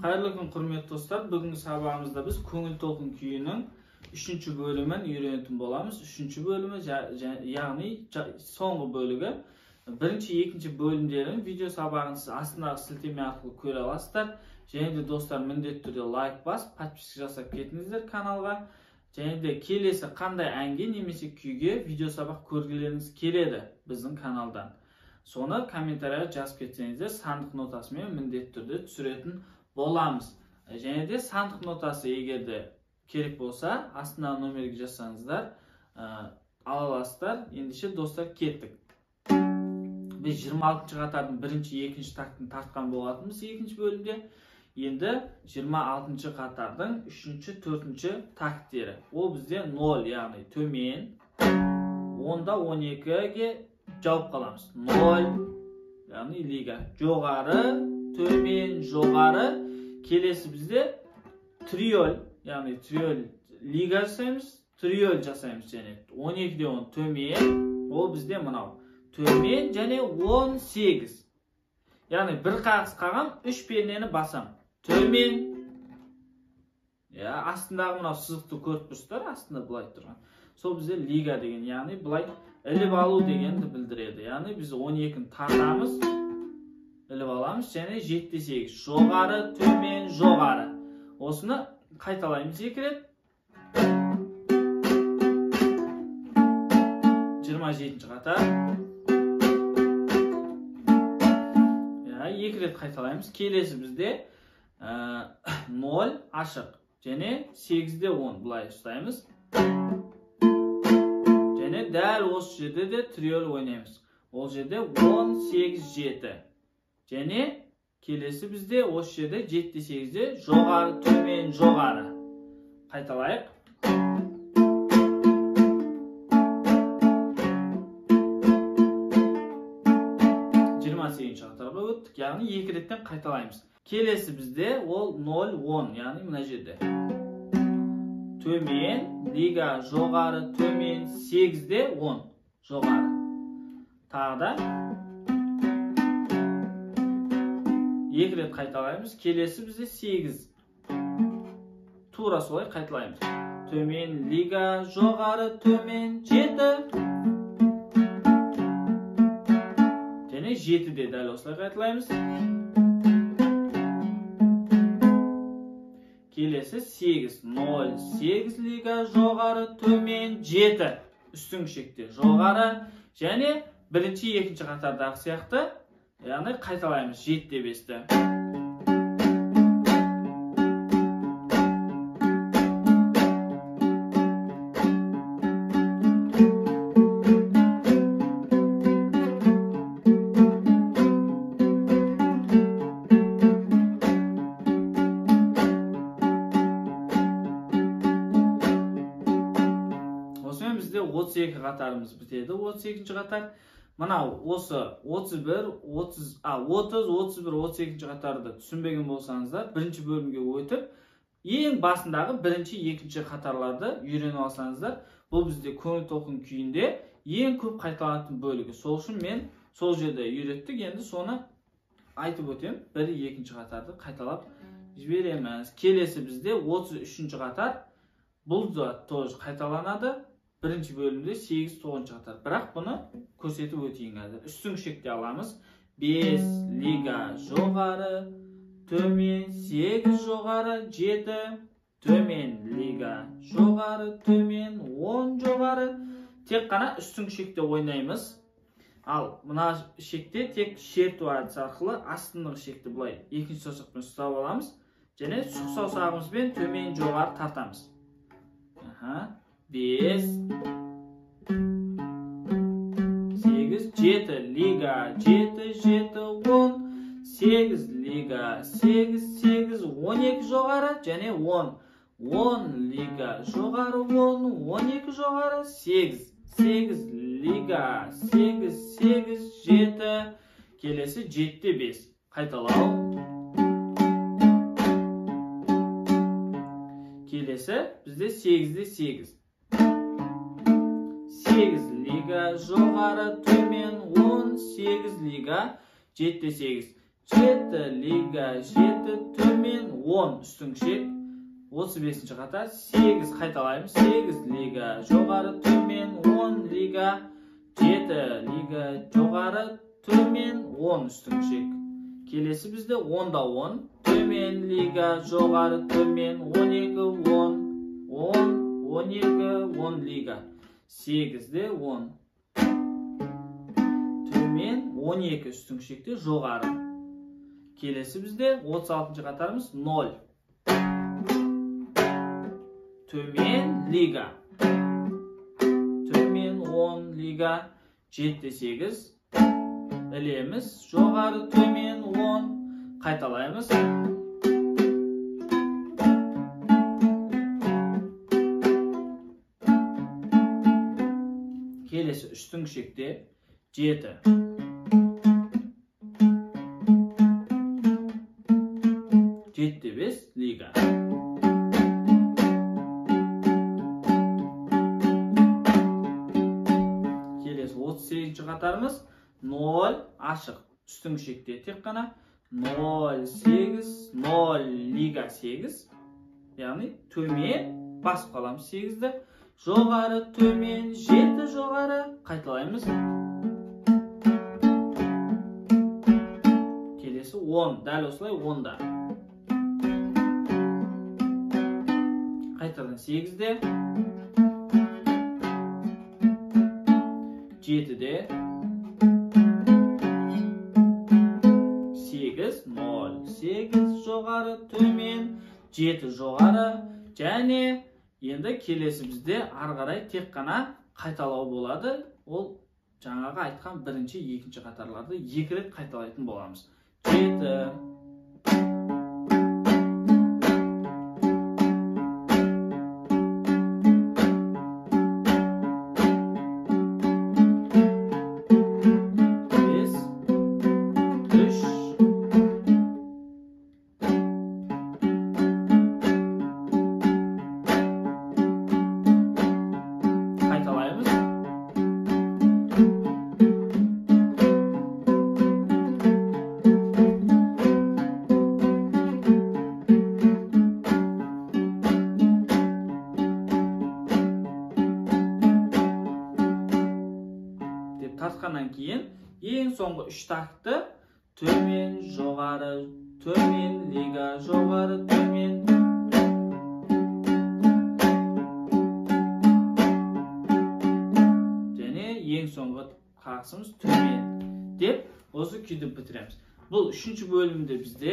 Hayırlı gün құрметті dostlar. Бүгінгі сабағымызда біз көңіл толқын күйінің 3-ші бөлімін үйренетін боламыз. 3-ші бөлімі, яғни соңғы бөлігі. 1-ші, 2-ші бөлімдерін видео сабағын сіз астындағы сілтеме арқылы көре аласыздар. Және де достар, міндетті түрде лайк басып, подписка жасап кетіңіздер каналға. Және де келесі қандай әнге немесе күйге видео сабақ көргілеріңіз келеді біздің каналдан. Соны комментария жазып кетсеңіздер, сандық нотасымен міндетті түрде түсіретін боламыз. Және де сандық нотасы егерде керек болса, астына номерге жазсаңыздар, ала аласыздар. Ендеше достар, кеттік. Біз 26-ші қатардың 1-ші, 2-ші тактын тартқан болатынбыз 2-ші бөлімде. Енді 26-ші қатардың 3-ші, 4-ші такттері. Ол бізде 0, яғни төмен. 10-да 12-ге жауып қаламыз. 0, яғни лига. Жоғары, төмен, жоғары. Келесі бізде триол, яғни триол лига жасаймыз, триол жасаймыз. Және 12-де 10 төмен, ол бізде мынау. Төмен және 18. Яғни бір қағыс қағам, 3 пернені басам. Төмен. Астындағы мынау сызықты көріп тұрсыздар, астында былай тұрған. Сол бізде лига деген, яғни былай іліп алу дегенді білдіреді. Яғни біз 12-ні тартамыз, іліп аламыз, және 7-8. Жоғары, төмен, жоғары. Осыны қайталаймыз 2 рет. 27-ші қатар. 2 рет қайталаймыз. Келесі бізде 0 ашық. Және 8-де 10 бұлай ұстаймыз. Және дәл осы жерде де триол ойнаймыз. Ол жерде 18-7. Және келесі бізде осы жерде 7-8-де жоғары, төмен, жоғары. Қайталайық. Қатарға өттік, яғни 2 реттен қайталаймыз. Келесі бізде ол 0-10, яғни мына жерде. Төмен, лига, жоғары, төмен, 8-де 10, жоғары. Тағы да 2 рет қайталаймыз. Келесі бізде 8. Тура солай қайталаймыз. Төмен, лига, жоғары, төмен, 7. Және 7-де дәл осылай қайталаймыз. Келесі 8. 0, 8 лига, жоғары, төмен, 7. Үстіңгі шекте жоғары. Және 1-ші, 2-ші қатардағы сияқты, яғни қайталаймыз 7-де 5-ті. Осымен бізде 32 қатарымыз бітеді. 32-ші қатар. Мынау осы 31, 32-ші қатарды түсінбеген болсаңыздар, 1-ші бөлімге өтіп, ең басындағы 1-ші, 2-ші қатарларды үйреніп алсаңыздар, бұл бізде көңіл толқын күйінде ең көп қайталанатын бөлігі. Сол үшін мен сол жерде үйреттік, енді соны айтып өтем. 1-2-ші қатарды қайталап жібереміз. Келесі бізде 33-ші қатар. Бұл да тоже қайталанады. 1-ші бөлімде 8-9-ші қатар. Бірақ бұны көрсетіп өтейін қазір. Үстіңгі шекте аламыз. 5 лига жоғары, төмен, 8 жоғары, 7, төмен, лига жоғары, төмен, 10 жоғары. Тек қана үстіңгі шекте ойнаймыз. Ал мына шекте тек шертуадысы арқылы астындағы шекті бұлай 2-ші саусақпен ұстап аламыз. Және сұқ саусағымызбен төмен жоғары тартамыз. 5, 8, 7, лига, 7, 7, 10, 8, лига, 8, 8, 12 жоғары, және 10. 10, лига, жоғары, 10, 12 жоғары, 8, 8, лига, 8, 8, 7, келесі 7-де 5. Қайталау. Келесі бізде 8-де 8. 8 лига, жоғары, төмен, 10, 8 лига, 7-де 8. 7 liga 7 tömen 10 üstün şek 35-ci qatar 8 qaytalaymiz 8 liga joğarı tömen 10 liga 7 liga joğarı tömen 10 üstün şek kelesi bizde 10'da 10 tömen liga joğarı tömen 12 10 12 10 liga 8'de 10 tömen 12 üstün şekte joğarı kelesi bizde 36-cı qatarımız 0 tömen liga tömen 10 liga 7 8 eleyemiz joğarı tömen 10 qaytalaymiz kelesi üstün şekte 7 75 liga kelesi 38-ci qatarımız 0 aşık üstün şekte tek qana 0 8 0 liga 8 yani tömen basıp qalamiz 8'de joğarı tömen 7 joğarı qaytalaymiz kelesi 10 dal oslay 10'da qaytadan 8'de 7'de 8 0 8 joğarı tömen 7 joğarı және endi kelesi bizde ары қарай tek qana qaytalау болады. Ол жаңағы айтқан бірінші, екінші қатарларды 2 рет qaytalайтын боламыз. 7 tartqandan keyin eng so'nggi 3 taktni tömen, jo'g'ari, tömen, liga, jo'g'ari, tömen. Және eng so'nggi qaqsimiz tömen deb o'zi kuydi bitiramiz. Bu 3-bölümde bizde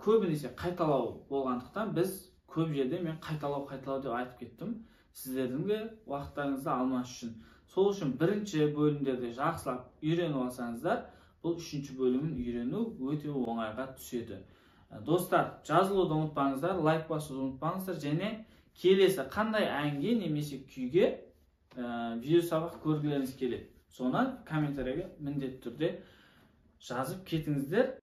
көбінесе qaytalау болғандықтан biz көп жерде мен qaytalау deb айтып кеттім. Sizlerдің де уақыттарыңызды алмас үшін. Сол үшін бірінші бөлімдерде жақсылап үйреніп алсаңыздар, бұл 3-бөлімін үйрену өте оңайға түседі. Достар, жазылуды ұмытпаңыздар, лайк басуды ұмытпаңыздар, және келесі қандай әнге немесе күйге видео сабақ көргілеріңіз келеді. Соны комментарийге міндетті түрде жазып кетіңіздер.